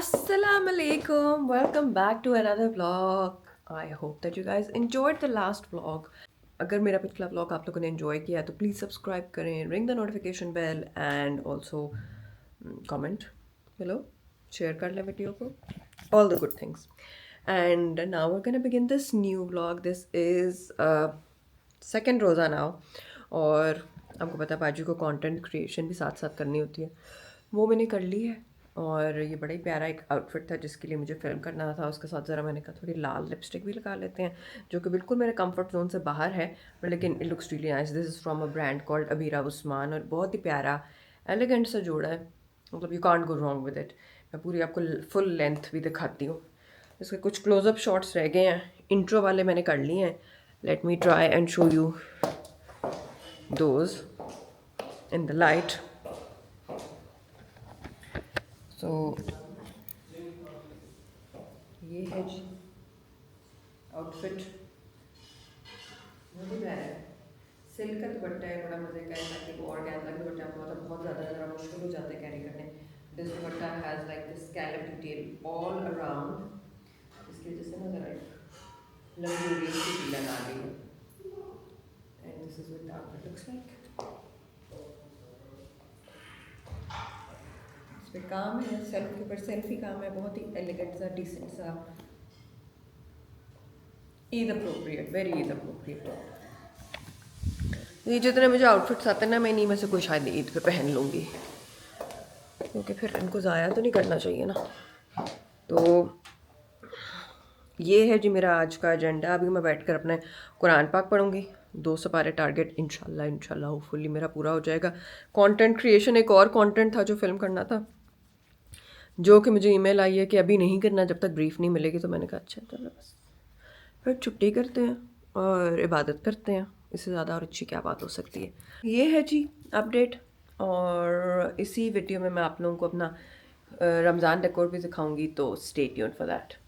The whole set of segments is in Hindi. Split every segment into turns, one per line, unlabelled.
Assalamualaikum. Welcome back to another vlog. I hope that you guys enjoyed the last vlog. अगर मेरा पिछला vlog आप लोगों ने enjoy किया तो please subscribe करें, ring the notification bell and also comment below. Share कर लें वीडियो को. All the good things. And now we're gonna begin this new vlog. This is second रोज़ा now. और आपको पता है बाजू को कंटेंट क्रिएशन भी साथ साथ करनी होती है, वो मैंने कर ली है। और ये बड़ा ही प्यारा एक आउटफिट था जिसके लिए मुझे फिल्म करना था। उसके साथ ज़रा मैंने कहा थोड़ी लाल लिपस्टिक भी लगा लेते हैं, जो कि बिल्कुल मेरे कंफर्ट जोन से बाहर है, बट लेकिन it looks really nice. This is from a brand called Abira Usman और बहुत ही प्यारा एलिगेंट सा जोड़ा है, मतलब you can't go wrong with it. मैं पूरी आपको फुल लेंथ भी दिखाती हूँ। इसके कुछ क्लोजअप शॉट्स रह गए हैं, इंट्रो वाले मैंने कर लिए हैं। Late me try and show you those in the light. So ये है जी आउटफिट, बहुत ही प्यारा है। सिल्क का दुपट्टा है, बड़ा मजे का है, ताकि वो ऑर्गेन्जा का दुपट्टा आपको तो बहुत ज़्यादा ज़रा मुश्किल हो जाता है कैरी करने। This dupatta has like this scallop detail all around, इसकी वजह से ना ज़रा एक लग्जूरियस सी फीलिंग आ गई है। And this is what the outfit looks like. पे काम है, सेल्फ के ऊपर सेल्फी काम है, बहुत ही एलिगेंट सा, डिसेंट सा, Eid appropriate, very Eid appropriate. ये जितने मुझे आउटफिट्स आते हैं ना, मैं इन्हीं में से कोई शायद ईद पे पहन लूँगी, क्योंकि फिर इनको ज़ाया तो नहीं करना चाहिए ना। तो ये है जी मेरा आज का एजेंडा। अभी मैं बैठकर अपने कुरान पाक पढ़ूँगी, 2 सपारे टारगेट इंशाल्लाह होपफुली मेरा पूरा हो जाएगा। कंटेंट क्रिएशन, एक और कंटेंट था जो फिल्म करना था, जो कि मुझे ईमेल आई है कि अभी नहीं करना जब तक ब्रीफ नहीं मिलेगी। तो मैंने कहा अच्छा चलो बस फिर छुट्टी करते हैं और इबादत करते हैं, इससे ज़्यादा और अच्छी क्या बात हो सकती है। ये है जी अपडेट, और इसी वीडियो में मैं आप लोगों को अपना रमज़ान डेकोर भी दिखाऊंगी, तो स्टे ट्यून्ड फॉर दैट।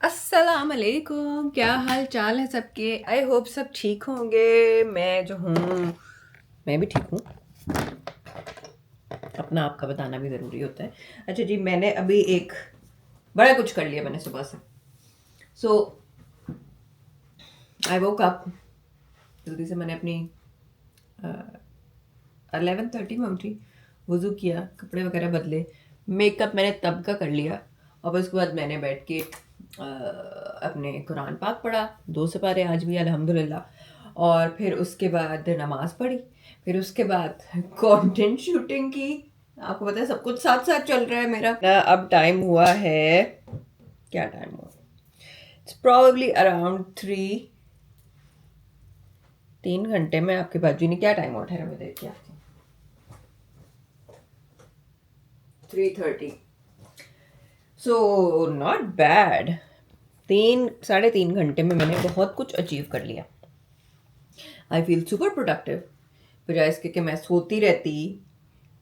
अस्सलाम वालेकुम, क्या हाल चाल है सबके? आई होप सब ठीक होंगे। मैं जो हूँ मैं भी ठीक हूँ, अपना आपका बताना भी ज़रूरी होता है। अच्छा जी, मैंने अभी एक बड़ा कुछ कर लिया मैंने सुबह से। सो आई वोक अप जल्दी से, मैंने अपनी 11:30 में उठी, वज़ू किया, कपड़े वगैरह बदले, मेकअप मैंने तब का कर लिया, और उसके बाद मैंने बैठ के अपने कुरान पाक पढ़ा, 2 सपारे आज भी अल्हम्दुलिल्लाह। और फिर उसके बाद नमाज़ पढ़ी, फिर उसके बाद कंटेंट शूटिंग की। आपको पता है सब कुछ साथ साथ चल रहा है मेरा। अब टाइम हुआ है, क्या टाइम हुआ, इट्स प्रॉबेबली अराउंड 3 घंटे में। आपके बाजू ने क्या टाइम उठाया, मैं देख के आती हूँ। 3:30, सो नॉट बैड। 3-3.5 घंटे में मैंने बहुत कुछ अचीव कर लिया। आई फील सुपर प्रोडक्टिव, बजाय इसके कि मैं सोती रहती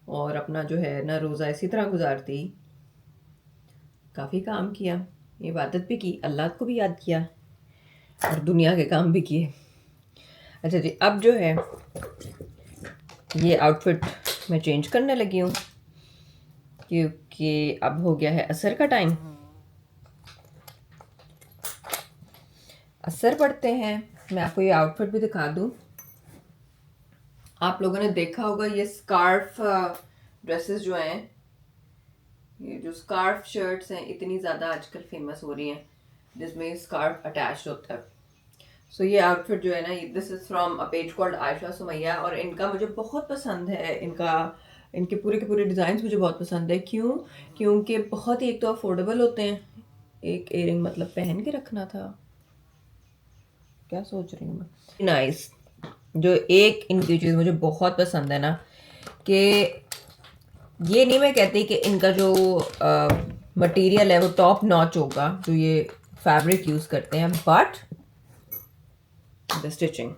और अपना जो है ना रोज़ा इसी तरह गुजारती। काफ़ी काम किया, इबादत भी की, अल्लाह को भी याद किया, और दुनिया के काम भी किए। अच्छा जी, अब जो है ये आउटफिट मैं चेंज करने लगी हूँ, क्योंकि अब हो गया है असर का टाइम। असर पढ़ते हैं। मैं आपको ये आउटफिट भी दिखा दूँ। आप लोगों ने देखा होगा ये स्कार्फ ड्रेसेस जो हैं, ये जो स्कार्फ शर्ट्स हैं, इतनी ज़्यादा आजकल फेमस हो रही हैं, जिसमें स्कार्फ अटैच होता है। सो ये आउटफिट जो है ना, this is from a page called Ayesha Sumaiya, और इनका मुझे बहुत पसंद है। इनके पूरे के पूरे डिज़ाइन मुझे बहुत पसंद है। क्यों? क्योंकि बहुत ही एक तो अफोर्डेबल होते हैं। एक एयरिंग मतलब पहन के रखना था, क्या सोच रही हूँ मैं। नाइस। जो एक इनकी चीज़ मुझे बहुत पसंद है ना, कि ये नहीं मैं कहती कि इनका जो मटेरियल है वो टॉप नॉच होगा, जो ये फैब्रिक यूज़ करते हैं, but the stitching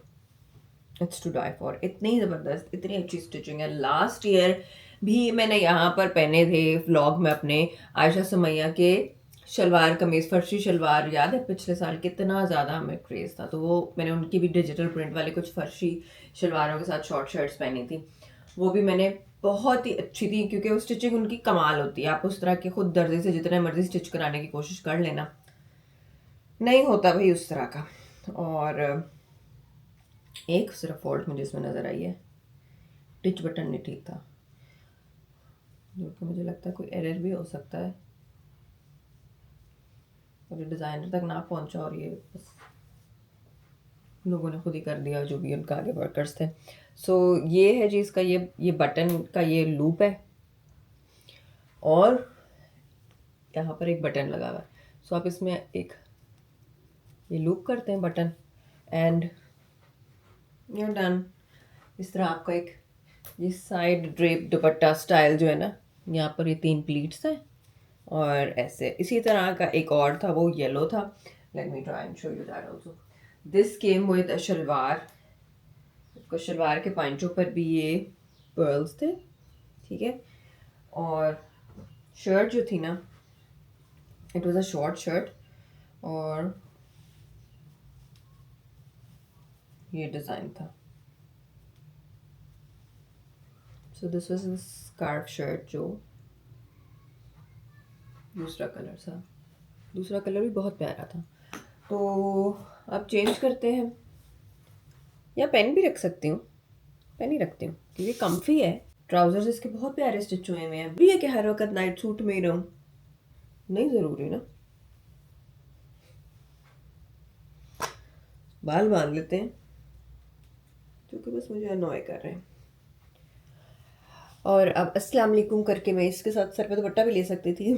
it's to die for, इतनी ज़बरदस्त, इतनी अच्छी स्टिचिंग है। लास्ट ईयर भी मैंने यहाँ पर पहने थे व्लॉग में अपने आयशा सुमैया के शलवार कमीज़, फर्शी शलवार, याद है पिछले साल कितना ज़्यादा हमें क्रेज़ था, तो वो मैंने उनकी भी डिजिटल प्रिंट वाले कुछ फर्शी शलवारों के साथ शॉर्ट शर्ट्स पहनी थी, वो भी मैंने बहुत ही अच्छी थी, क्योंकि वो स्टिचिंग उनकी कमाल होती है। आप उस तरह के खुद दर्जी से जितने मर्जी स्टिच कराने की कोशिश कर लेना, नहीं होता भाई उस तरह का। और एक सिर्फ फॉल्ट मुझे इसमें नज़र आई है, टिच बटन नहीं ठीक था, जो कि मुझे लगता है कोई एरर भी हो सकता है और ये डिज़ाइनर तक ना पहुंचा, और ये बस लोगों ने खुद ही कर दिया जो भी उनका आगे वर्कर्स थे। सो ये है जी इसका ये बटन का ये लूप है, और यहाँ पर एक बटन लगा हुआ है। सो आप इसमें एक ये लूप करते हैं बटन, एंड यू डन। इस तरह आपका एक ये साइड ड्रेप दुपट्टा स्टाइल जो है ना, यहाँ पर ये 3 प्लीट्स हैं, और ऐसे इसी तरह का एक और था, वो येलो था। Let me try and show you that also. This came with a shalwar, उसको शलवार के पांचों पर भी ये पर्ल्स थे, ठीक है। और शर्ट जो थी ना, it was a short shirt, और ये डिज़ाइन था। So this was the scarf shirt, जो दूसरा कलर था, दूसरा कलर भी बहुत प्यारा था। तो अब चेंज करते हैं, या पेन भी रख सकती हूँ, पेन ही रखती हूँ क्योंकि कम्फी है। ट्राउजर्स इसके बहुत प्यारे स्टिच हुए हुए हैं, भी है कि हर वक्त नाइट सूट में ही रहूँ, नहीं ज़रूरी ना। बाल बांध लेते हैं क्योंकि बस मुझे अनॉय कर रहे हैं। और अब अस्सलाम वालेकुम करके मैं इसके साथ सर पे दुपट्टा भी ले सकती थी,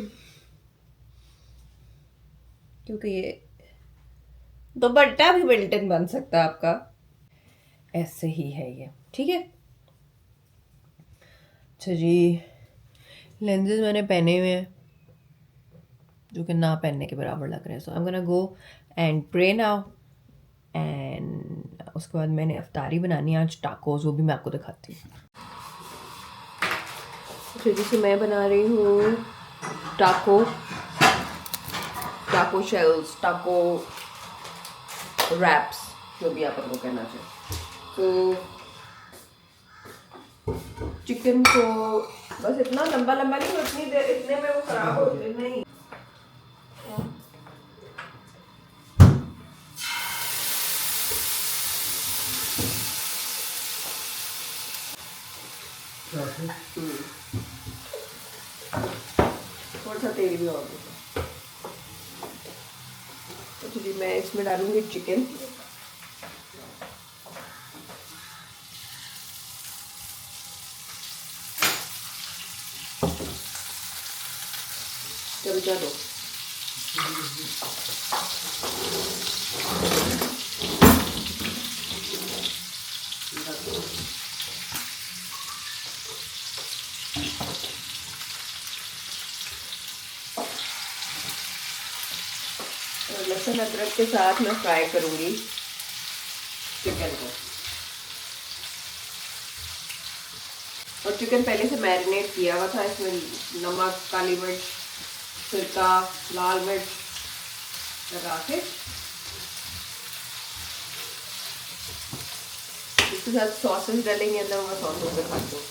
क्योंकि ये दुपट्टा भी बिल्ट-इन बन सकता है आपका, ऐसे ही है ये, ठीक है। अच्छा जी, लेंसेज मैंने पहने हुए हैं जो कि ना पहनने के बराबर लग रहे हैं। So I am gonna go and pray now, and उसके बाद मैंने अफ्तारी बनानी है आज, टाकोस, वो भी मैं आपको दिखाती हूँ। तो जैसे मैं बना रही हूँ टाको शेल्स, टाको रैप्स, जो भी आप उनको कहना चाहें। तो चिकन को बस इतना लंबा लंबा नहीं, उतनी देर, इतने में वो खराब हो जाए नहीं। थोड़ा सा तेल भी और दूँगा। तो चलिए मैं इसमें डालूंगी चिकन, चमचा दो। लहसुन अदरक के साथ मैं फ्राई करूंगी चिकन को, और चिकन पहले से मैरिनेट किया हुआ था, इसमें नमक, काली मिर्च, सिरका, लाल मिर्च लगा के, इसके साथ सॉसेस डालेंगे अंदर, मैं सॉसेस दिखाती हूँ।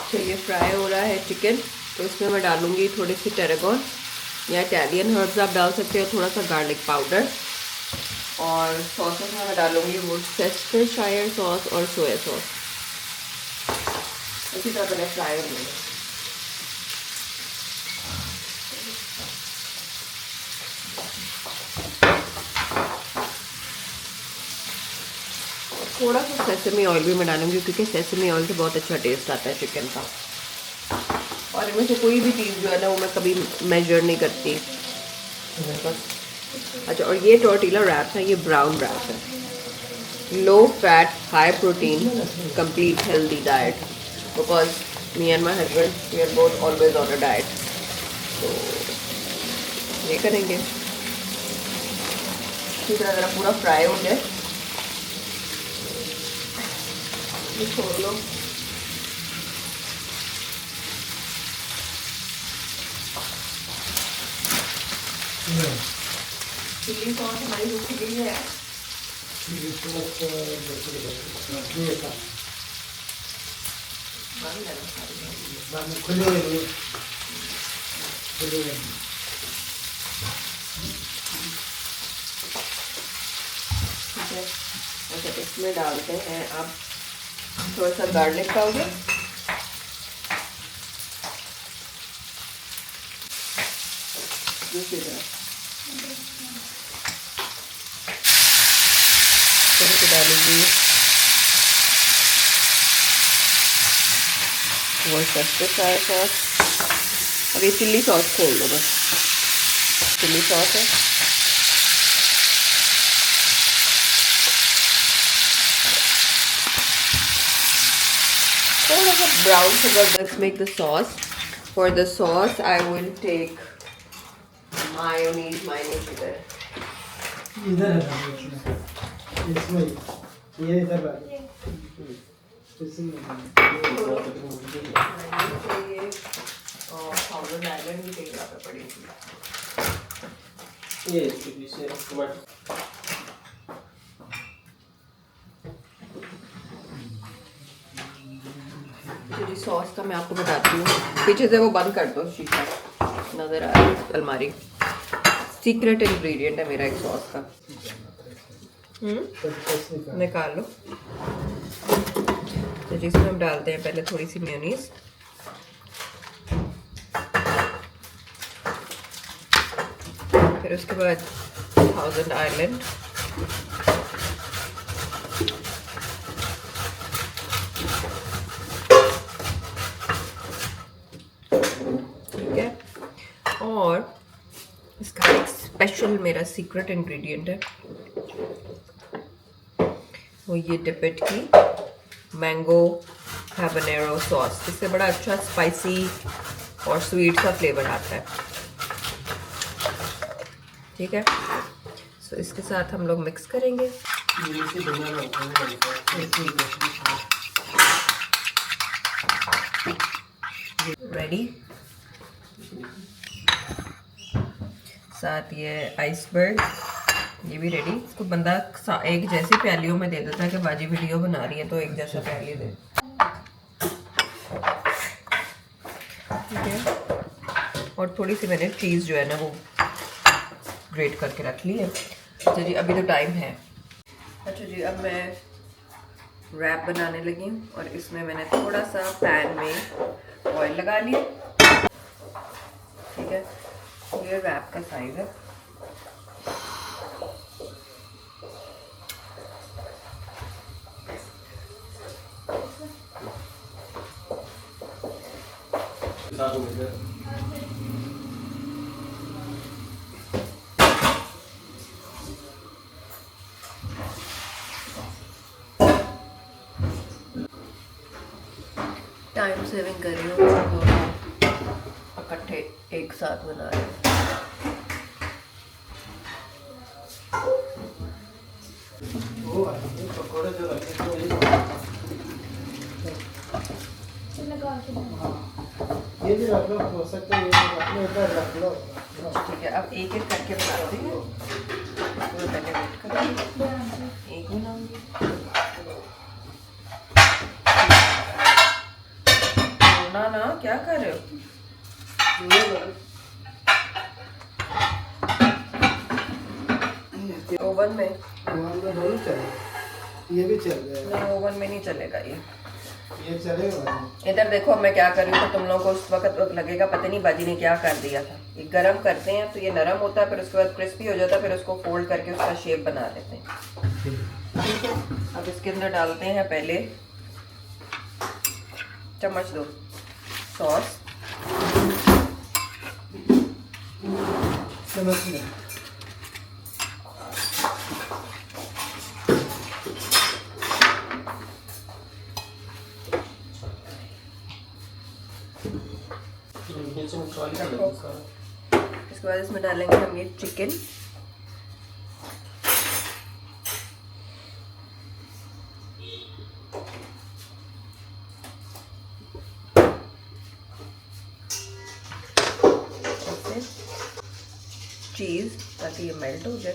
चलिए फ्राई हो रहा है चिकन, तो इसमें मैं डालूंगी थोड़ी सी टेरेगॉन या इटालियन हर्ब्स आप डाल सकते हो, थोड़ा सा गार्लिक पाउडर, और सॉसेस में मैं डालूंगी वोर्सेस्टरशायर सॉस और सोया सॉस। इसी तरह पहले फ्राई हो जाएगा। थोड़ा सा सेसमी ऑयल भी मैं डालूंगी, क्योंकि सेसमी ऑयल से बहुत अच्छा टेस्ट आता है चिकन का। और इनमें से कोई भी चीज़ जो है ना, वो मैं कभी मेजर नहीं करती बस। अच्छा, और ये टोर्टिला रैप है, ये ब्राउन रैप है, low fat high protein complete healthy diet, because me and my husband we are both always on a diet, तो ये करेंगे इसी तरह ज़रा पूरा फ्राई हो जाए, ये छोड़ लो। चिल्ली सॉस हमारी रुक गई है। अच्छा, इसमें डालते हैं अब थोड़ा सा गार्लिक पाउडर, दूसरी तरफ थोड़ी सी डालेंगे वर्सेस्टरशायर सॉस। अब ये चिल्ली सॉस खोल दो, बस चिल्ली सॉस है। थोड़ा सा brown sugar, let's make the sauce. For the sauce I will take mayonnaise इधर
है इसमें, ये इधर
और थाउजेंड आइलैंड भी चाहिए यहाँ पे पड़ेगी।
ये इसके पीछे टमाटर
जी सॉस का मैं आपको बताती हूँ, पीछे से वो बंद कर दो, शीशा नज़र आ रहा है अलमारी। सीक्रेट इंग्रेडिएंट है मेरा एक सॉस का। निकाल लो। तो जिसमें हम डालते हैं पहले थोड़ी सी मेयोनीज, फिर उसके बाद थाउजेंड आइलैंड, ठीक है, और इसका एक स्पेशल मेरा सीक्रेट इंग्रेडिएंट है, वो ये डिपिट की मैंगो हैबनेरो सॉस। इससे बड़ा अच्छा स्पाइसी और स्वीट सा फ्लेवर आता है, ठीक है। सो इसके साथ हम लोग मिक्स करेंगे। रेडी, साथ ये आइसबर्ग, ये भी रेडी। इसको बंदा एक जैसी प्यालियों में दे देता है कि बाजी वीडियो बना रही है तो एक जैसा प्याली दे, ठीक है। और थोड़ी सी मैंने चीज़ जो है ना वो ग्रेट करके रख ली है। अच्छा जी, अभी तो टाइम है। अच्छा जी, अब मैं रैप बनाने लगी हूँ और इसमें मैंने थोड़ा सा पैन में ऑयल लगा लिया, ठीक है। ये रैप का साइज है। टाइम सेविंग कर रही हूँ तो इकट्ठे एक साथ बना रही हूँ।
पकौड़े जो रखे ये भी रख लो, हो सकता है ये रख लो, इधर रख लो।
ठीक है, अब एक एक करके बनाते हैं। तो पहले वेट करेंगे, एक बनाऊंगी। ना क्या कर रहे हो? ओवन में
दोनों चले, ये भी चल जाएगा।
नहीं, ओवन में नहीं चलेगा ये
चलेगा।
इधर देखो मैं क्या कर रही हूँ, तो तुम लोगों को उस वक्त लगेगा पता नहीं बाजी ने क्या कर दिया था। ये गरम करते हैं तो ये नरम होता है, फिर उसके बाद क्रिस्पी हो जाता है, फिर उसको फोल्ड करके उसका शेप बना लेते हैं, ठीक है। अब इसके अंदर डालते हैं पहले चम्मच दो सॉस,
नीचे में ट्रॉली कर लेते सारा।
इसके बाद इसमें डालेंगे हम ये चिकन। चीज़ ताकि ये मेल्ट हो जाए।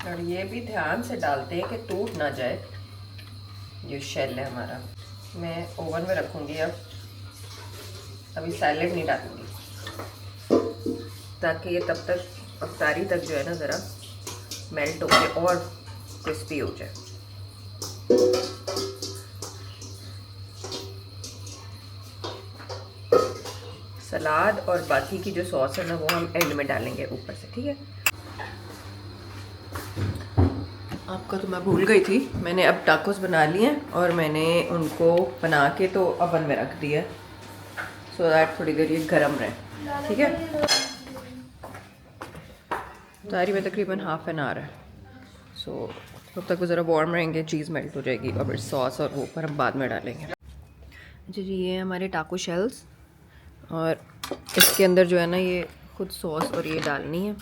और ये भी ध्यान से डालते हैं कि टूट ना जाए। ये शेल है हमारा। मैं ओवन में रखूँगी अब। अभी सैलेड नहीं डालूँगी ताकि ये तब तक अफ्तारी तक जो है ना ज़रा मेल्ट होके और क्रिस्पी हो जाए। सलाद और बाकी की जो सॉस है ना वो हम एंड में डालेंगे ऊपर से, ठीक है। आपका तो मैं भूल गई थी, मैंने अब टाकोस बना लिए हैं और मैंने उनको बना के तो ओवन में रख दिया सो दैट थोड़ी देर ये गर्म रहे, ठीक है। तारी में तकरीबन हाफ एन आवर है, सो तब तक वो ज़रा वार्म रहेंगे, चीज़ मेल्ट हो जाएगी और फिर सॉस और वो ऊपर हम बाद में डालेंगे। अच्छा जी, ये हमारे टाको शेल्स और इसके अंदर जो है ना ये खुद सॉस और ये डालनी है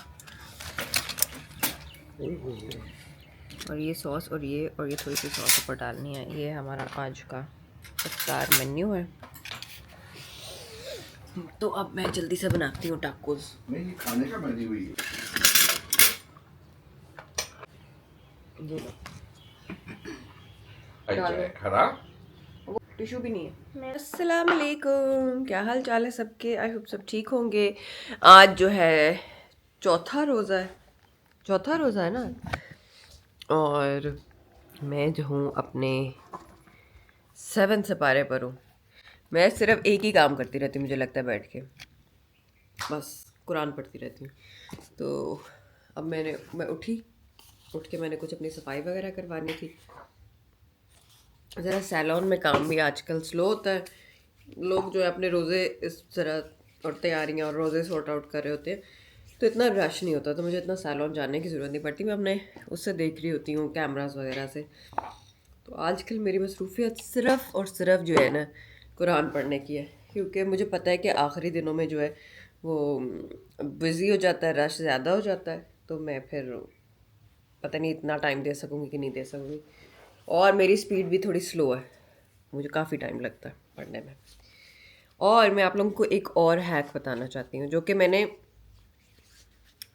और ये सॉस और ये थोड़ी सी सॉस ऊपर डालनी है। ये हमारा आज का इफ्तार मेन्यू है। तो अब मैं जल्दी से बनाती हूँ टाकोस।
नहीं, ये खाने का बनी हुई है। हरा
टिशू भी नहीं है। अस्सलाम वालेकुम, क्या हाल चाल है सबके? आई होप सब ठीक होंगे। आज जो है चौथा रोज़ा है ना, और मैं जो हूँ अपने 7 सिपारे पर हूँ। मैं सिर्फ एक ही काम करती रहती हूँ, मुझे लगता है, बैठ के बस कुरान पढ़ती रहती हूँ। तो अब मैं उठ के मैंने कुछ अपनी सफाई वगैरह करवानी थी। ज़रा सैलून में काम भी आजकल स्लो होता है। लोग जो है अपने रोज़े इस तरह और तैयारियाँ और रोज़े सॉर्ट आउट कर रहे होते हैं, तो इतना रश नहीं होता, तो मुझे इतना सैलून जाने की ज़रूरत नहीं पड़ती। मैं अपने उससे देख रही होती हूँ कैमरास वगैरह से। तो आजकल मेरी मसरूफियत सिर्फ़ और सिर्फ जो है ना कुरान पढ़ने की है, क्योंकि मुझे पता है कि आखिरी दिनों में जो है वो बिज़ी हो जाता है, रश ज़्यादा हो जाता है, तो मैं फिर पता नहीं इतना टाइम दे सकूँगी कि नहीं दे सकूँगी। और मेरी स्पीड भी थोड़ी स्लो है, मुझे काफ़ी टाइम लगता है पढ़ने में। और मैं आप लोगों को एक और हैक बताना चाहती हूँ, जो कि मैंने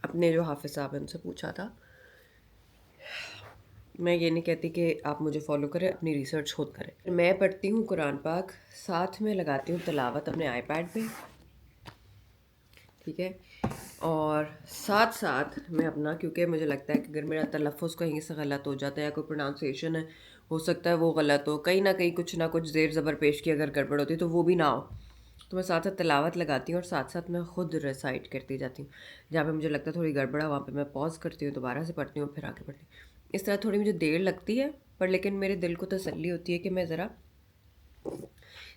अपने जो हाफिज़ साहब हैं उनसे पूछा था। मैं ये नहीं कहती कि आप मुझे फॉलो करें, अपनी रिसर्च खुद करें। मैं पढ़ती हूँ कुरान पाक, साथ में लगाती हूँ तिलावत अपने आईपैड पे, ठीक है। और साथ साथ मैं अपना, क्योंकि मुझे लगता है कि अगर मेरा तलफ़ुज़ कहीं से गलत हो जाता है या कोई प्रोनाउंसिएशन है, हो सकता है वो गलत हो, कहीं ना कहीं कुछ ना कुछ ज़ेर ज़बर पेश की अगर गड़बड़ होती है तो वो भी ना हो, तो मैं साथ साथ तिलावत लगाती हूँ और साथ साथ मैं ख़ुद रिसाइट करती जाती हूँ। जहाँ पे मुझे लगता है थोड़ी गड़बड़ है वहाँ पे मैं पॉज करती हूँ, दोबारा से पढ़ती हूँ, फिर आगे पढ़ती हूँ। इस तरह थोड़ी मुझे देर लगती है, पर लेकिन मेरे दिल को तसल्ली होती है कि मैं ज़रा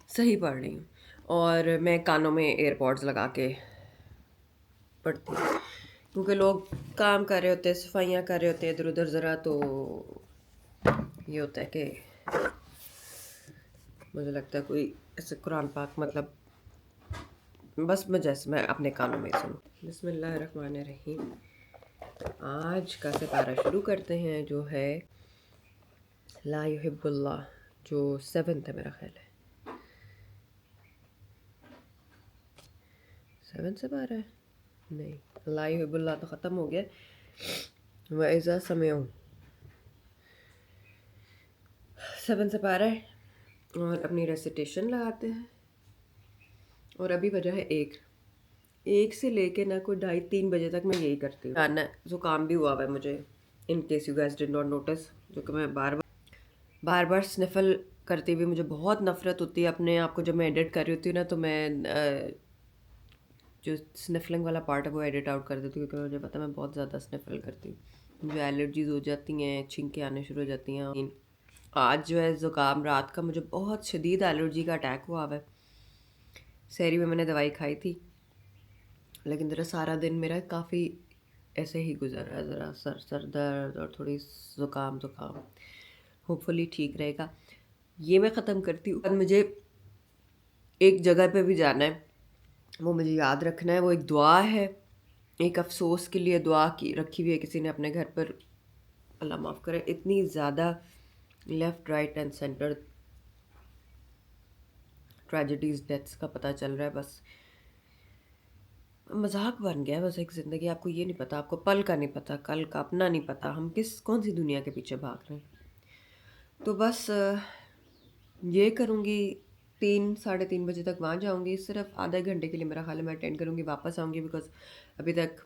सही पढ़ रही हूँ। और मैं कानों में एयरपॉड्स लगा के पढ़ती हूँ, क्योंकि लोग काम कर रहे होते हैं, सफाइयाँ कर रहे होते हैं इधर उधर ज़रा, तो ये होता है कि मुझे लगता है कोई ऐसे कुरान पाक मतलब बस मैं अपने कानों में सुनूँ। बिस्मिल्लाहिर्रहमानिर्रहीम। आज का सिपारा शुरू करते हैं, जो है ला युहिब्बुल्लाह, जो 7th है मेरा ख्याल है। 7 सिपारा है? नहीं, ला युहिब्बुल्लाह तो ख़त्म हो गया। वइज़ा समिअ 7 सिपारा है। और अपनी रेसिटेशन लगाते हैं। और अभी बजा है 1 से लेके ना कोई 2:30-3 बजे तक मैं यही करती हूँ। ज़ुकाम भी हुआ हुआ है मुझे, in case you guys did not notice, जो कि मैं बार बार बार बार स्निफल करते हुए मुझे बहुत नफ़रत होती है अपने आप को। जब मैं एडिट कर रही होती हूँ ना तो मैं जो स्निफलिंग वाला पार्ट है वो एडिट आउट कर देती हूँ, क्योंकि मुझे पता है मैं बहुत ज़्यादा स्निफल करती हूँ। मुझे एलर्जीज़ हो जाती हैं, छींकें आने शुरू हो जाती हैं। आज जो है ज़ुकाम, रात का मुझे बहुत शदीद एलर्जी का अटैक हुआ है। सहरी में मैंने दवाई खाई थी, लेकिन ज़रा सारा दिन मेरा काफ़ी ऐसे ही गुजरा है, ज़रा सर दर्द और थोड़ी ज़ुकाम होपफुली ठीक रहेगा। ये मैं ख़त्म करती हूँ। और मुझे एक जगह पे भी जाना है, वो मुझे याद रखना है। वो एक दुआ है, एक अफसोस के लिए दुआ की रखी हुई है किसी ने अपने घर पर। अल्लाह माफ़ करे, इतनी ज़्यादा left right and centre tragedies, deaths का पता चल रहा है। बस मजाक बन गया है बस एक ज़िंदगी। आपको ये नहीं पता, आपको पल का नहीं पता, कल का अपना नहीं पता, हम कौन सी दुनिया के पीछे भाग रहे हैं। तो बस ये करूँगी, 3-3:30 बजे तक वहाँ जाऊँगी। सिर्फ आधे घंटे के लिए मेरा ख्याल है मैं अटेंड करूँगी, वापस आऊँगी। बिकॉज अभी तक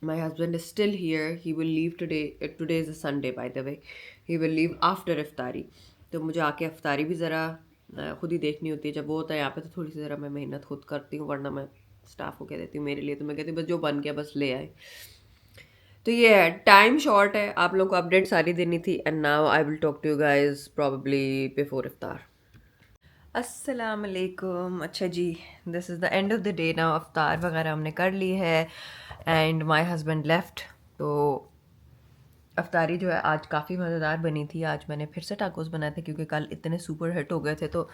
my husband is still here. He will leave today is a Sunday by the way. He will leave after इफ्तारी। तो मुझे आके इफ्तारी भी ज़रा खुद ही देखनी होती है। जब वो होता है यहाँ पे तो थोड़ी सी ज़रा मैं मेहनत खुद करती हूँ, वरना मैं स्टाफ को कह देती हूँ मेरे लिए। तो मैं कहती हूँ बस जो बन गया बस ले आए। तो ये है, टाइम शॉर्ट है, आप लोगों को अपडेट सारी देनी थी। And now I will talk to you guys probably before इफ्तार। अस्सलाम वालेकुम। अच्छा जी, this is the end of the day now. अफ्तार वगैरह हमने कर ली है एंड माय हस्बैंड लेफ्ट। तो अफ्तारी जो है आज काफ़ी मज़ेदार बनी थी। आज मैंने फिर से टाकोस बनाए थे, क्योंकि कल इतने सुपर हिट हो गए थे। तो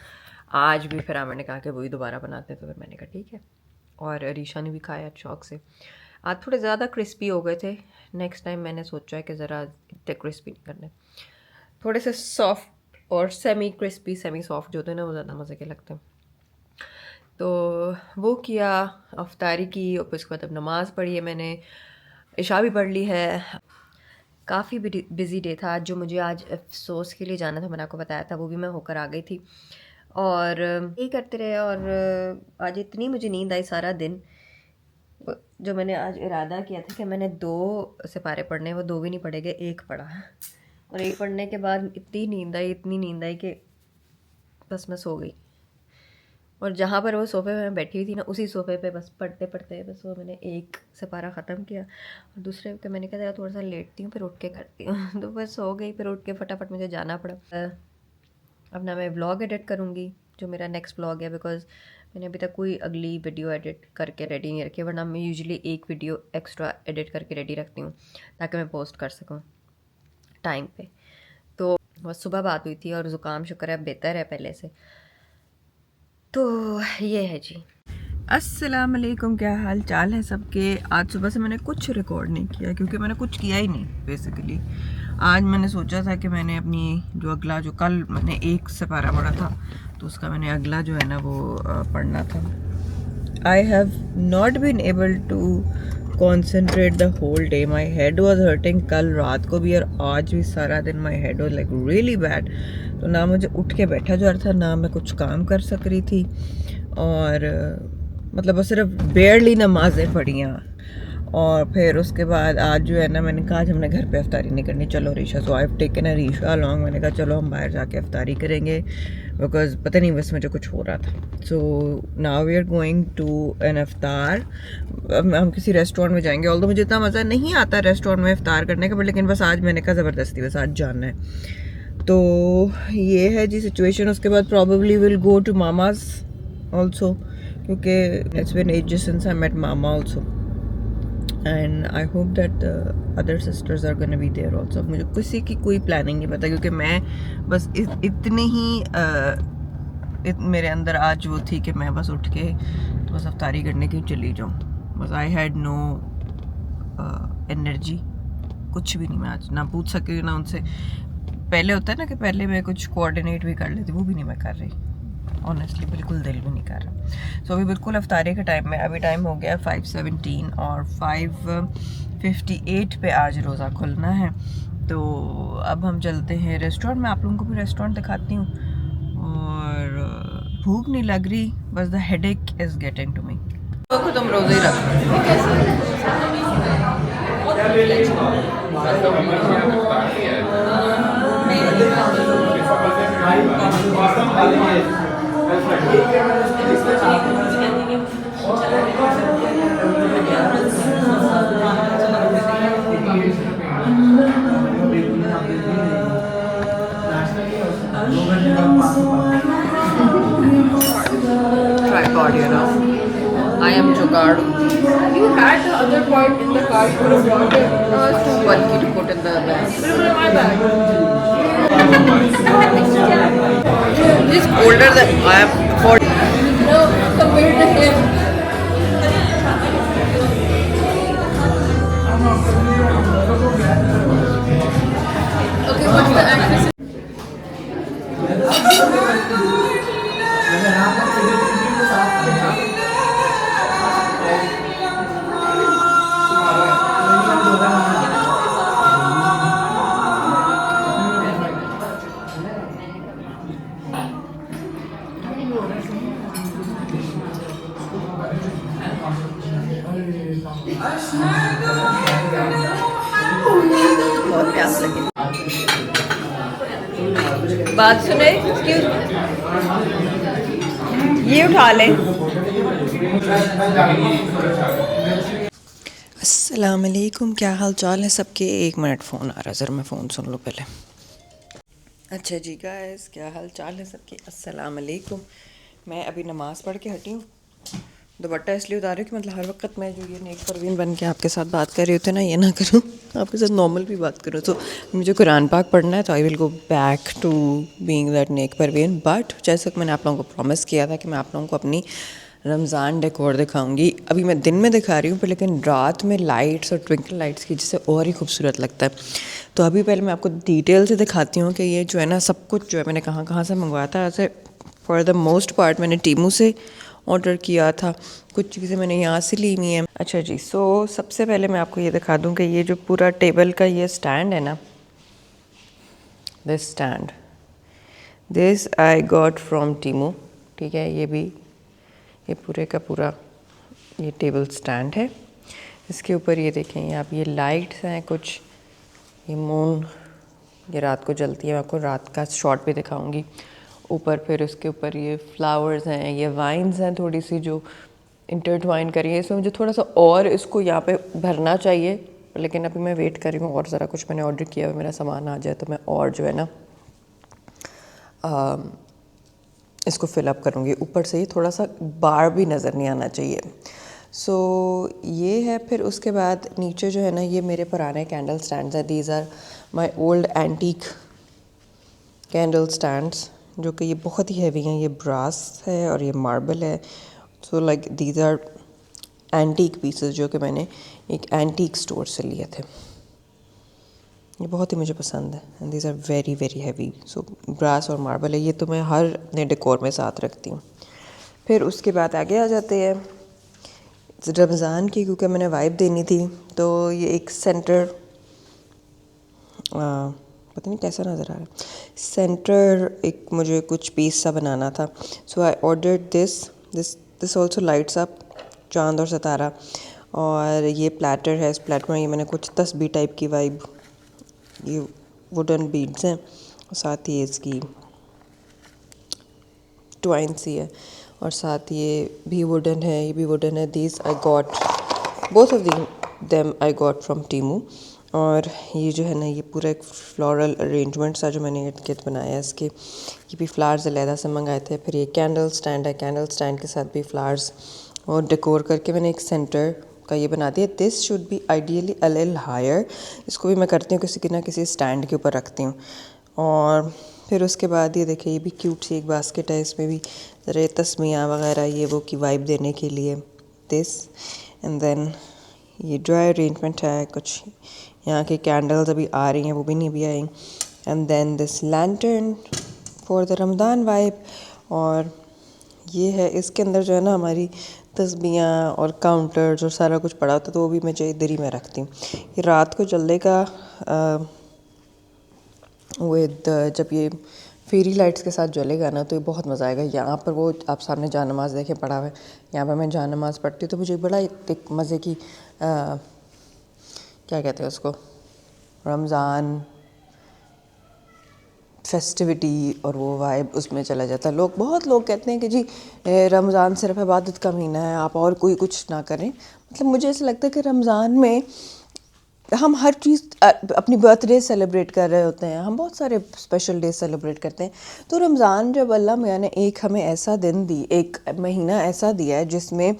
आज भी फिर मैंने कहा कि वही दोबारा बनाते हैं। तो फिर मैंने कहा ठीक है, और अरीशा ने भी खाया शौक से। आज थोड़े ज़्यादा क्रिस्पी हो गए थे। नेक्स्ट टाइम मैंने सोचा है कि ज़रा इतने क्रिस्पी नहीं करने, थोड़े से सॉफ्ट और सेमी क्रिस्पी सेमी सॉफ्ट जो होते हैं ना, वो ज़्यादा मज़े के लगते हैं। तो वो किया, अफ्तारी की, और फिर उसके बाद अब नमाज़ पढ़ी है मैंने, इशा भी पढ़ ली है। काफ़ी बिज़ी डे था आज। जो मुझे आज अफसोस के लिए जाना था, मैंने आपको बताया था, वो भी मैं होकर आ गई थी। और यही करते रहे। और आज इतनी मुझे नींद आई सारा दिन। जो मैंने आज इरादा किया था कि मैंने 2 सिपारे पढ़ने, वो 2 भी नहीं पढ़े गए, 1 पढ़ा। और 1 पढ़ने के बाद इतनी नींद आई कि बस मैं सो गई। और जहाँ पर वो सोफ़े पे मैं बैठी हुई थी ना, उसी सोफ़े पे बस पढ़ते पढ़ते बस वो मैंने 1 सिपारा ख़त्म किया। और दूसरे पे मैंने कहा थोड़ा सा लेटती हूँ, फिर उठ के करती हूँ। तो बस सो गई। फिर उठ के फटाफट मुझे जाना पड़ा। अब ना मैं व्लॉग एडिट करूँगी, जो मेरा नेक्स्ट व्लॉग है। बिकॉज़ मैंने अभी तक कोई अगली वीडियो एडिट करके रेडी नहीं रखी, वरना मैं यूजुअली 1 वीडियो एक्स्ट्रा एडिट करके रेडी रखती हूँ ताकि मैं पोस्ट कर सकूँ टाइम पे। तो बस सुबह बात हुई थी, और ज़ुकाम शुक्र है बेहतर है पहले से। तो ये है जी। अस्सलाम वालेकुम, क्या हाल चाल है सबके। आज सुबह से मैंने कुछ रिकॉर्ड नहीं किया, क्योंकि मैंने कुछ किया ही नहीं बेसिकली। आज मैंने सोचा था कि मैंने अपनी जो अगला, जो कल मैंने 1 सिपारा पढ़ा था, तो उसका मैंने अगला जो है ना वो पढ़ना था। I have not been able to concentrate the whole day. My head was hurting कल रात को भी, और आज भी सारा दिन my head was like really bad. तो ना मुझे उठ के बैठा जा रहा था, ना मैं कुछ काम कर सक रही थी। और मतलब बस सिर्फ बेयरली नमाज़ें पढ़ी हैं। और फिर उसके बाद आज जो है ना, मैंने कहा आज हमने घर पे अफ्तारी नहीं करनी, चलो Risha. So I have taken a Risha along. मैंने कहा चलो हम बाहर जाके अफ्तारी करेंगे, बिकॉज पता नहीं बस मुझे कुछ हो रहा था। So now we are going to an अफ्तार। हम किसी रेस्टोरेंट में जाएंगे। ऑल्दो मुझे इतना मज़ा नहीं आता रेस्टोरेंट में अफ्तार करने का, बट लेकिन बस आज मैंने कहा ज़बरदस्ती बस आज जाना है। तो ये है जी सिचुएशन। उसके बाद probably will go to mama's also, क्योंकि it's been ages since I met mama also, and I hope that other sisters are gonna be there also. मुझे किसी की कोई प्लानिंग नहीं पता, क्योंकि मैं बस इतनी ही मेरे अंदर आज वो थी कि मैं बस उठ के तो बस अफ्तारी करने की चली जाऊँ। बस आई हैड नो एनर्जी, कुछ भी नहीं। मैं आज ना पूछ सकी ना उनसे। पहले होता है ना कि पहले मैं कुछ कोऑर्डिनेट भी कर लेती, वो भी नहीं मैं कर रही ऑनेस्टली, बिल्कुल दिल भी नहीं कर रहा। सो अभी बिल्कुल अफ्तारी के टाइम में, अभी टाइम हो गया 5:17 और 5:58 पे आज रोज़ा खुलना है। तो अब हम चलते हैं रेस्टोरेंट में। आप लोगों को भी रेस्टोरेंट दिखाती हूँ। और भूख नहीं लग रही, बस the headache is getting to me. तो तुम रोज़े ही रखो। Tripod, you know. I am Jugaad.
You had the other part in the car. You could have brought it.
No, it's too bulky to put in the bag.
Put it in my bag.
He's older than I am. For
No, compared to him. Okay, what's the actress?
बहुत प्यास लगी। बात सुने, एक्सक्यूज, ये उठा लें। अस्सलाम वालेकुम, क्या हाल चाल है सबके। 1 मिनट फ़ोन आ रहा है, ज़रा मैं फ़ोन सुन लूँ पहले। अच्छा जी गाइस, क्या हाल चाल है सबके। अस्सलाम वालेकुम। मैं अभी नमाज़ पढ़ के हटी हूँ। दुपट्टा इसलिए उतार रही हूँ कि मतलब हर वक्त मैं जो ये नेक परवीन बन के आपके साथ बात कर रही होती है ना, ये ना करूँ, आपके साथ नॉर्मल भी बात करूँ। तो मुझे कुरान पाक पढ़ना है, तो I will go back to being that नेक परवीन। बट जैसे कि मैंने आप लोगों को प्रॉमिस किया था कि मैं आप लोगों को अपनी रमज़ान डेकोर दिखाऊंगी। अभी मैं दिन में दिखा रही हूँ, पर लेकिन रात में लाइट्स और ट्विंकल लाइट्स की जिससे और ही खूबसूरत लगता है। तो अभी पहले मैं आपको डिटेल से दिखाती हूँ कि ये जो है ना, सब कुछ जो है मैंने कहाँ कहाँ से मंगवाया था। ऐसे फॉर द मोस्ट पार्ट मैंने टीमू से ऑर्डर किया था, कुछ चीज़ें मैंने यहाँ से ली हुई हैं। अच्छा जी, सो सबसे पहले मैं आपको ये दिखा दूँ कि ये जो पूरा टेबल का ये स्टैंड है ना, this stand, this I got from Temu. ठीक है, ये पूरे का पूरा ये टेबल स्टैंड है। इसके ऊपर ये देखें, ये आप ये लाइट्स हैं कुछ, ये मून ये रात को जलती है, मैं आपको रात का शॉट भी दिखाऊंगी। ऊपर फिर उसके ऊपर ये फ्लावर्स हैं, ये वाइन्स हैं थोड़ी सी जो इंटरट्वाइन करी है। इसमें मुझे थोड़ा सा और इसको यहाँ पे भरना चाहिए, लेकिन अभी मैं वेट कर रही हूँ और ज़रा कुछ मैंने ऑर्डर किया है, मेरा सामान आ जाए तो मैं और जो है ना इसको फिलअप करूँगी। ऊपर से ही थोड़ा सा बार भी नज़र नहीं आना चाहिए। सो ये है। फिर उसके बाद नीचे जो है ना, ये मेरे पुराने कैंडल स्टैंड्स हैं। These are my old antique candle stands, जो कि ये बहुत ही हैवी हैं। ये ब्रास है और ये मार्बल है। So like these are antique pieces जो कि मैंने एक एंटीक स्टोर से लिए थे। ये बहुत ही मुझे पसंद है and these are very very heavy. So brass और मार्बल है, ये तो मैं हर नए डेकोर में साथ रखती हूँ। फिर उसके बाद आगे आ जाते हैं रमज़ान की, क्योंकि मैंने वाइब देनी थी। तो ये एक सेंटर, पता नहीं कैसा नज़र आ रहा है, सेंटर एक मुझे कुछ पीस सा बनाना था। So I ordered this also lights up, चांद और सितारा। और ये प्लेटर है, इस प्लेटर में ये मैंने कुछ तस्बीह टाइप की वाइब, ये वुडन बीड्स हैं और साथ ही इसकी ट्वाइन सी है और साथ ये भी वुडन है, ये भी वुडन है। These I got both of them I got from Temu. और ये जो है ना, ये पूरा एक फ्लोरल अरेंजमेंट सा जो मैंने इर्द गिर्द बनाया है इसके, ये भी फ्लावर्स अलहदा से मंगाए थे। फिर ये कैंडल स्टैंड है, कैंडल स्टैंड के साथ भी फ्लावर्स और डेकोर करके मैंने एक सेंटर का ये बना दिया। This should be ideally a little higher. इसको भी मैं करती हूँ किसी ना किसी स्टैंड के ऊपर रखती हूँ। और फिर उसके बाद ये देखिए, ये भी क्यूट सी एक बास्केट है, इसमें भी ज़रा तस्मियाँ वगैरह ये वो की वाइब देने के लिए। दिस एंड देन ये ड्राई अरेंजमेंट है। कुछ यहाँ की कैंडल्स अभी आ रही हैं, वो भी नहीं भी आई। And then this lantern for the Ramzan vibe. और ये है, इसके अंदर जो है ना हमारी तस्बीहां और काउंटर्स और सारा कुछ पड़ा होता है, तो वो भी मैं जो इधर ही मैं रखती हूँ। ये रात को जलेगा विद, जब ये फेरी लाइट्स के साथ जलेगा ना, तो ये बहुत मज़ा आएगा। यहाँ पर वो आप सामने जान नमाज़ देखें पड़ा हुआ है, यहाँ पर मैं जान नमाज़ पढ़ती हूँ, तो मुझे बड़ा एक मज़े की क्या कहते हैं उसको, रमज़ान फेस्टिविटी और वो वाइब उसमें चला जाता है। बहुत लोग कहते हैं कि जी रमज़ान सिर्फ इबादत का महीना है, आप और कोई कुछ ना करें। मतलब मुझे ऐसा लगता है कि रमज़ान में हम हर चीज़ अपनी बर्थडे सेलिब्रेट कर रहे होते हैं, हम बहुत सारे स्पेशल डे सेलिब्रेट करते हैं। तो रमज़ान जब अल्लाह मियाँ ने एक हमें ऐसा दिन दी, एक महीना ऐसा दिया है जिसमें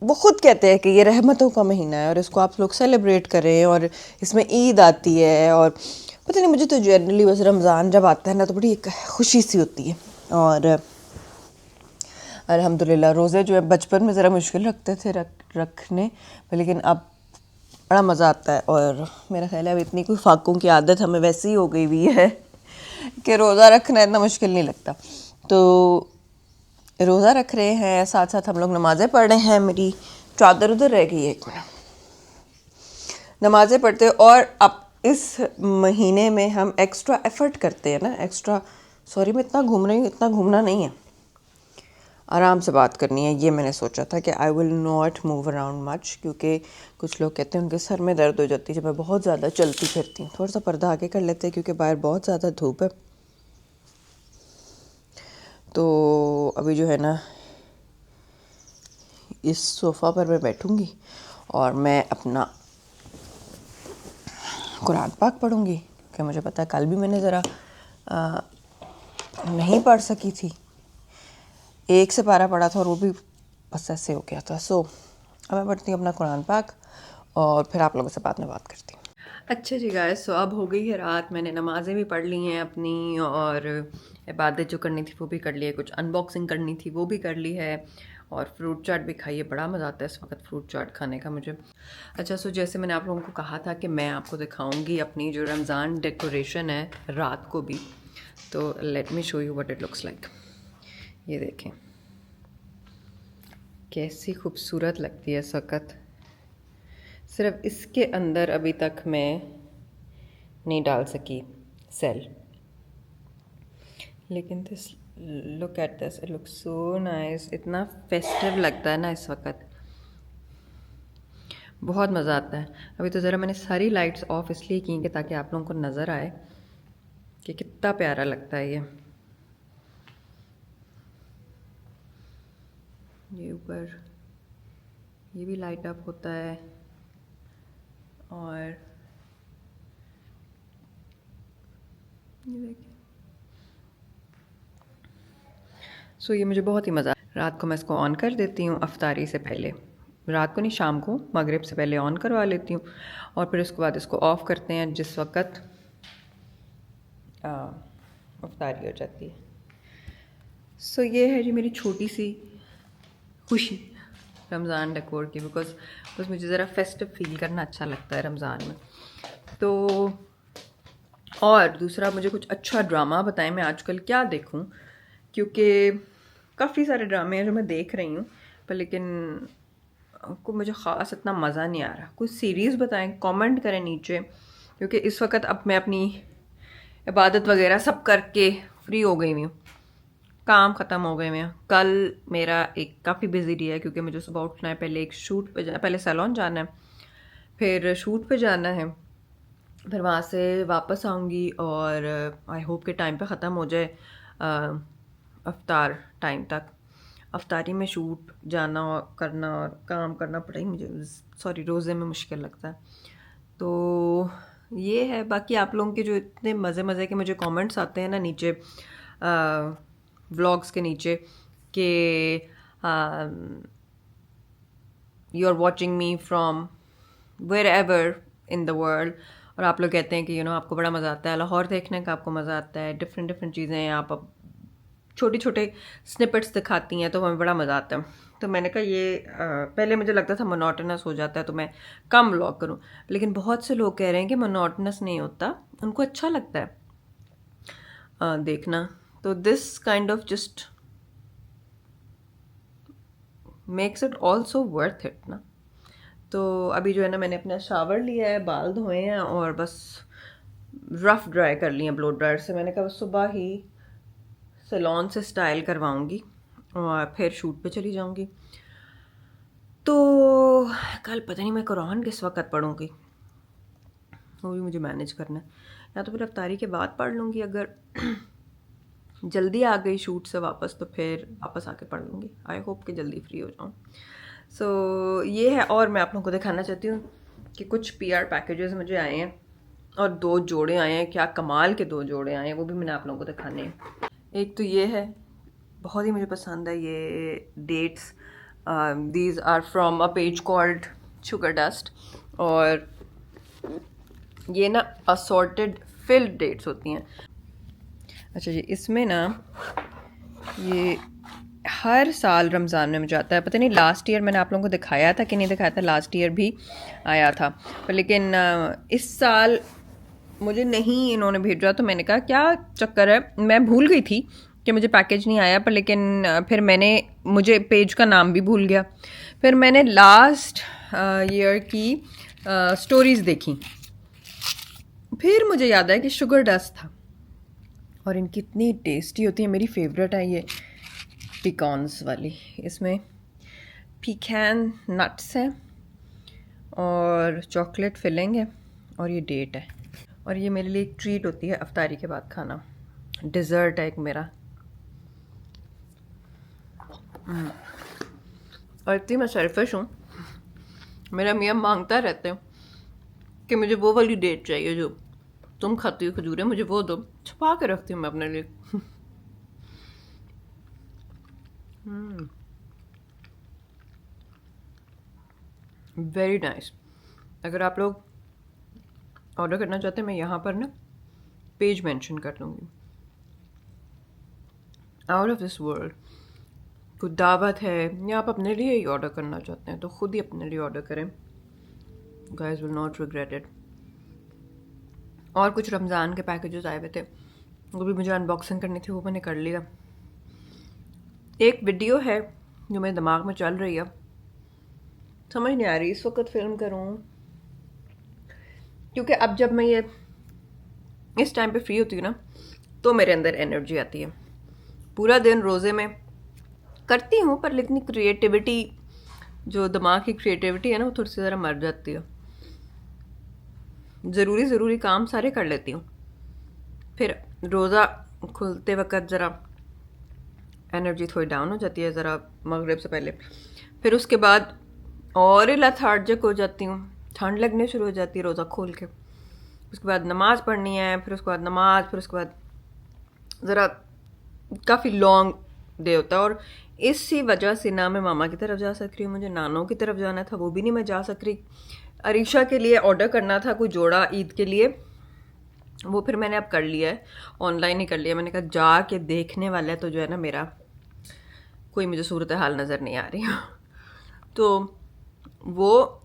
वो ख़ुद कहते हैं कि ये रहमतों का महीना है और इसको आप लोग सेलिब्रेट करें, और इसमें ईद आती है। और पता नहीं, मुझे तो जनरली बस रमज़ान जब आता है ना तो बड़ी एक खुशी सी होती है। और अल्हम्दुलिल्लाह रोज़े जो है बचपन में ज़रा मुश्किल रखते थे रखने, लेकिन अब बड़ा मज़ा आता है। और मेरा ख्याल है अब इतनी कोई फाकों की आदत हमें वैसी ही हो गई हुई है कि रोज़ा रखना इतना मुश्किल नहीं लगता। तो रोज़ा रख रहे हैं, साथ साथ हम लोग नमाज़ें पढ़ रहे हैं। मेरी चादर उधर रह गई है, एक मिनट। नमाज़ें पढ़ते, और अब इस महीने में हम एक्स्ट्रा एफ़र्ट करते हैं ना, सॉरी मैं इतना घूम रही हूँ, इतना घूमना नहीं है, आराम से बात करनी है। ये मैंने सोचा था कि I will not move around much, क्योंकि कुछ लोग कहते हैं उनके सर में दर्द हो जाती है जब मैं बहुत ज़्यादा चलती फिरती हूँ। थोड़ा सा पर्दा आगे कर लेते हैं क्योंकि बाहर बहुत ज़्यादा धूप है। तो अभी जो है ना इस सोफ़ा पर मैं बैठूँगी और मैं अपना कुरान पाक पढ़ूँगी, क्योंकि मुझे पता है कल भी मैंने ज़रा नहीं पढ़ सकी थी, 1 से पारा पढ़ा था और वो भी बस ऐसे हो गया था। सो अब मैं पढ़ती हूँ अपना कुरान पाक और फिर आप लोगों से बाद में बात करती हूँ। अच्छा जी गाइस, सो अब हो गई है रात, मैंने नमाज़ें भी पढ़ ली हैं अपनी, और इबादत जो करनी थी वो भी कर ली है, कुछ अनबॉक्सिंग करनी थी वो भी कर ली है, और फ्रूट चाट भी खाई है। बड़ा मज़ा आता है इस वक्त फ्रूट चाट खाने का मुझे। अच्छा, सो जैसे मैंने आप लोगों को कहा था कि मैं आपको दिखाऊंगी अपनी जो रमज़ान डेकोरेशन है रात को भी, तो let me show you what it looks like. ये देखें कैसी खूबसूरत लगती है इस वक्त। सिर्फ इसके अंदर अभी तक मैं नहीं डाल सकी सेल, लेकिन this look at this, it looks so nice. इतना फेस्टिव लगता है ना इस वक्त, बहुत मज़ा आता है। अभी तो ज़रा मैंने सारी लाइट्स ऑफ इसलिए की कि ताकि आप लोगों को नज़र आए कि कितना प्यारा लगता है ये ऊपर ये भी लाइट अप होता है, और ये देखिए। सो ये मुझे बहुत ही मज़ा। रात को मैं इसको ऑन कर देती हूँ अफ्तारी से पहले, रात को नहीं शाम को मगरिब से पहले ऑन करवा लेती हूँ, और फिर उसके बाद इसको ऑफ़ करते हैं जिस वक्त अफ्तारी हो जाती है। सो ये है जी मेरी छोटी सी खुशी रमज़ान डेकोर की, बिकॉज बस मुझे ज़रा फेस्टिव फील करना अच्छा लगता है रमज़ान में। तो और दूसरा, मुझे कुछ अच्छा ड्रामा बताएं मैं आजकल क्या देखूं, क्योंकि काफ़ी सारे ड्रामे हैं जो मैं देख रही हूँ, पर लेकिन को मुझे ख़ास इतना मज़ा नहीं आ रहा। कुछ सीरीज़ बताएं, कमेंट करें नीचे, क्योंकि इस वक्त अब मैं अपनी इबादत वगैरह सब करके फ्री हो गई हूँ, काम ख़त्म हो गए हैं। कल मेरा एक काफ़ी बिजी डे है, क्योंकि मुझे सुबह उठना है, पहले एक शूट पे पहले सैलून जाना है, फिर शूट पे जाना है, फिर वहाँ से वापस आऊँगी, और आई होप के टाइम पे ख़त्म हो जाए अफ्तार टाइम तक। अफ्तारी में शूट जाना और करना और काम करना पड़े मुझे, सॉरी रोज़े में मुश्किल लगता है। तो ये है। बाकी आप लोगों के जो इतने मज़े के मुझे कमेंट्स आते हैं ना नीचे व्लॉग्स के नीचे कि you are watching me from wherever in the world, और आप लोग कहते हैं कि आपको बड़ा मज़ा आता है लाहौर देखने का, आपको मज़ा आता है, डिफरेंट चीज़ें आप अब छोटे स्निपेट्स दिखाती हैं तो हमें बड़ा मज़ा आता है। तो मैंने कहा ये पहले मुझे लगता था मोनोटोनस हो जाता है तो मैं कम व्लॉग करूं, लेकिन बहुत से लोग कह रहे हैं कि मोनोटोनस नहीं होता, उनको अच्छा लगता है देखना। तो this kind of just makes it also worth it ना। तो अभी जो है ना मैंने अपना शावर लिया है, बाल धोए हैं और बस रफ़ ड्राई कर लिए ब्लो ड्रायर से। मैंने कहा सुबह ही सैलून से स्टाइल करवाऊंगी और फिर शूट पे चली जाऊंगी। तो कल पता नहीं मैं कुरान किस वक्त पढ़ूंगी, वो भी मुझे मैनेज करना है, या तो फिर अफ्तारी के बाद पढ़ लूँगी, अगर जल्दी आ गई शूट से वापस तो फिर वापस आके पढ़ लूँगी। आई होप कि जल्दी फ्री हो जाऊँ। सो ये है, और मैं आप लोगों को दिखाना चाहती हूँ कि कुछ PR पैकेजेस मुझे आए हैं और 2 जोड़े आए हैं। क्या कमाल के 2 जोड़े आए हैं, वो भी मैंने आप लोगों को दिखाने हैं। एक तो ये है, बहुत ही मुझे पसंद है ये dates. These are from a page called sugar dust, और ये ना असॉर्टेड फिल्ड डेट्स होती हैं। अच्छा जी, इसमें ना ये हर साल रमज़ान में मुझे आता है। पता नहीं लास्ट ईयर मैंने आप लोगों को दिखाया था कि नहीं दिखाया था, लास्ट ईयर भी आया था, पर लेकिन इस साल मुझे नहीं इन्होंने भेजा, तो मैंने कहा क्या चक्कर है। मैं भूल गई थी कि मुझे पैकेज नहीं आया, पर लेकिन फिर मुझे पेज का नाम भी भूल गया। फिर मैंने लास्ट ईयर की स्टोरीज़ देखी, फिर मुझे याद आया कि शुगर डस्ट था, और इनकी इतनी टेस्टी होती है। मेरी फेवरेट है ये पिकॉन्स वाली। इसमें पिकैन नट्स हैं और चॉकलेट फिलिंग है, और ये डेट है। और ये मेरे लिए एक ट्रीट होती है अफ्तारी के बाद खाना, डिज़र्ट है एक मेरा। और इतनी मैं सेल्फिश हूँ, मेरा मियाँ मांगता रहते हैं कि मुझे वो वाली डेट चाहिए जो तुम खाती हो खजूरें, मुझे वो दो। छुपा के रखती हूँ मैं अपने लिए। Very nice. अगर आप लोग ऑर्डर करना चाहते हैं, मैं यहाँ पर ना पेज मेंशन कर दूँगी। Out of this world. कुछ दावत है या आप अपने लिए ही ऑर्डर करना चाहते हैं तो खुद ही अपने लिए ऑर्डर करें, guys will not regret it. और कुछ रमज़ान के पैकेजेस आए हुए थे, वो भी मुझे अनबॉक्सिंग करनी थी, वो मैंने कर लिया। एक वीडियो है जो मेरे दिमाग में चल रही है, समझ नहीं आ रही इस वक्त फिल्म करूँ, क्योंकि अब जब मैं ये इस टाइम पे फ्री होती हूँ ना, तो मेरे अंदर एनर्जी आती है। पूरा दिन रोज़े में करती हूँ, पर लेकिन क्रिएटिविटी, जो दिमाग की क्रिएटिविटी है ना, वो थोड़ी सी ज़रा मर जाती है। ज़रूरी काम सारे कर लेती हूँ, फिर रोज़ा खुलते वक्त ज़रा एनर्जी थोड़ी डाउन हो जाती है, ज़रा मगरिब से पहले। फिर उसके बाद और लेथार्जिक हो जाती हूँ, ठंड लगने शुरू हो जाती है रोज़ा खोल के। उसके बाद नमाज़ पढ़नी है, फिर उसके बाद नमाज, फिर उसके बाद ज़रा काफ़ी लॉन्ग डे होता है। और इसी वजह से ना मैं मामा की तरफ जा सक रही हूँ, मुझे नानों की तरफ जाना था, वो भी नहीं मैं जा सक रही। अरीशा के लिए ऑर्डर करना था कोई जोड़ा ईद के लिए, वो फिर मैंने अब कर लिया है, ऑनलाइन ही कर लिया। मैंने कहा जा के देखने वाला है तो जो है ना, मेरा कोई मुझे सूरत हाल नज़र नहीं आ रही तो वो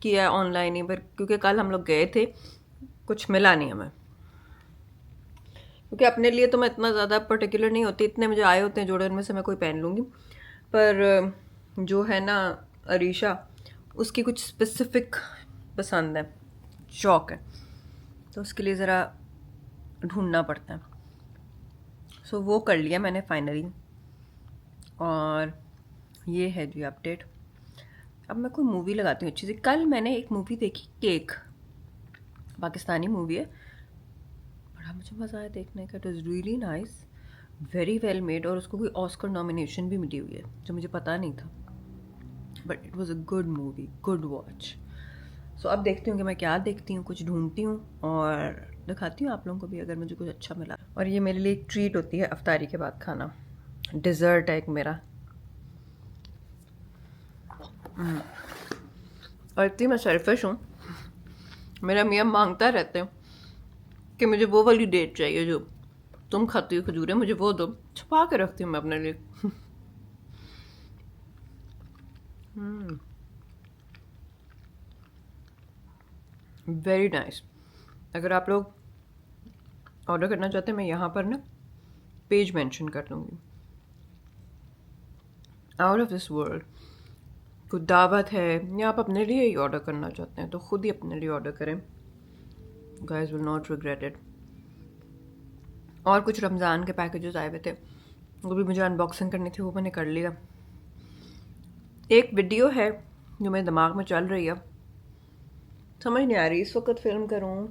किया ऑनलाइन ही। पर क्योंकि कल हम लोग गए थे, कुछ मिला नहीं हमें, क्योंकि अपने लिए तो मैं इतना ज़्यादा पर्टिकुलर नहीं होती। इतने मुझे आए होते हैं जोड़े, उनमें से मैं कोई पहन लूँगी। पर जो है ना अरीशा, उसकी कुछ स्पेसिफिक पसंद है, शौक़ है, तो उसके लिए ज़रा ढूंढना पड़ता है। सो वो कर लिया मैंने फाइनली। और ये है जी अपडेट। अब मैं कोई मूवी लगाती हूँ अच्छी सी। कल मैंने एक मूवी देखी, केक, पाकिस्तानी मूवी है, बड़ा मुझे मज़ा आया देखने का। It is really nice, very well made, और उसको कोई ऑस्कर नॉमिनेशन भी मिली हुई है, जो मुझे पता नहीं था। But it was a good movie, good watch. So अब देखती हूँ कि मैं क्या देखती हूँ, कुछ ढूंढती हूँ और दिखाती हूँ आप लोगों को भी, अगर मुझे कुछ अच्छा मिला। और ये मेरे लिए एक ट्रीट होती है अफ्तारी के बाद खाना, डिज़र्ट है एक मेरा। और इतनी मैं सेल्फिश हूँ, मेरा मियाँ मांगता रहते हैं कि मुझे वो वाली डेट चाहिए जो तुम खाती हो खजूरें, मुझे वो दो। छुपा के रखती हूँ मैं अपने लिए। Very nice. अगर आप लोग ऑर्डर करना चाहते हैं, मैं यहाँ पर ना पेज मेंशन कर दूँगी। Out of this world. कुछ दावत है या आप अपने लिए ही ऑर्डर करना चाहते हैं तो खुद ही अपने लिए ऑर्डर करें, guys will not regret it. और कुछ रमज़ान के पैकेजेस आए हुए थे, वो भी मुझे अनबॉक्सिंग करनी थी, वो मैंने कर लिया। एक वीडियो है जो मेरे दिमाग में चल रही है, समझ नहीं आ रही इस वक्त फिल्म करूँ,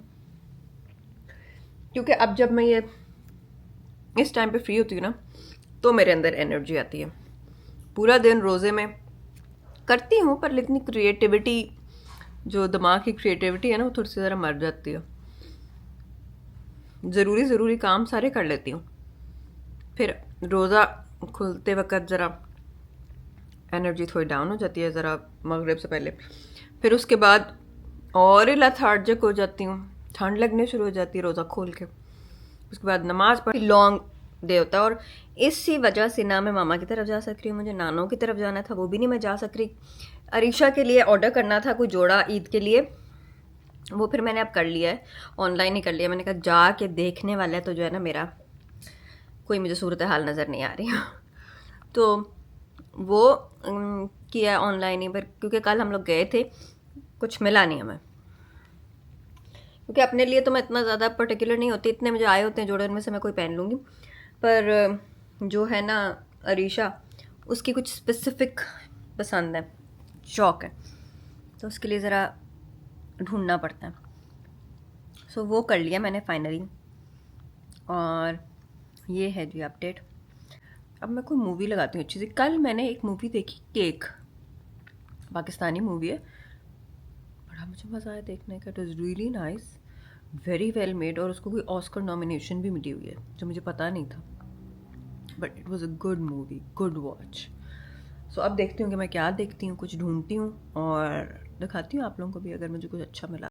क्योंकि अब जब मैं ये इस टाइम पे फ्री होती हूँ ना तो मेरे अंदर एनर्जी आती है। पूरा दिन रोज़े में करती हूँ पर लेकिन क्रिएटिविटी, जो दिमाग की क्रिएटिविटी है ना, वो थोड़ी सी ज़रा मर जाती है। ज़रूरी काम सारे कर लेती हूँ, फिर रोज़ा खुलते वक्त ज़रा एनर्जी थोड़ी डाउन हो जाती है, ज़रा मगरिब से पहले। फिर उसके बाद और ही लेथार्जिक हो जाती हूँ, ठंड लगने शुरू हो जाती है रोज़ा खोल के। उसके बाद नमाज पढ़, लॉन्ग डे होता है और इसी वजह से ना मैं मामा की तरफ जा सक रही हूँ, मुझे नानों की तरफ जाना था वो भी नहीं मैं जा सक रही। अरीशा के लिए ऑर्डर करना था कोई जोड़ा ईद के लिए, वो फिर मैंने अब कर लिया है, ऑनलाइन ही कर लिया। मैंने कहा जाके देखने वाला है तो जो है ना मेरा कोई मुझे सूरत हाल नज़र नहीं आ रही तो वो किया ऑनलाइन ही, पर क्योंकि कल हम लोग गए थे कुछ मिला नहीं हमें, क्योंकि अपने लिए तो मैं इतना ज़्यादा पर्टिकुलर नहीं होती, इतने मुझे आए होते हैं जोड़े उनमें से मैं कोई पहन लूँगी। पर जो है ना अरीशा, उसकी कुछ स्पेसिफिक पसंद है, शौक़ है, तो उसके लिए ज़रा ढूंढना पड़ता है। सो वो कर लिया मैंने फाइनली, और ये है जी अपडेट। अब मैं कोई मूवी लगाती हूँ अच्छी सी। कल मैंने एक मूवी देखी केक, पाकिस्तानी मूवी है, बड़ा मुझे मज़ा आया देखने का। It is really nice, very well made, और उसको कोई ऑस्कर नॉमिनेशन भी मिली हुई है जो मुझे पता नहीं था, but it was a good movie, good watch. So अब देखती हूँ कि मैं क्या देखती हूँ, कुछ ढूंढती हूँ और दिखाती हूँ आप लोगों को भी अगर मुझे कुछ अच्छा मिला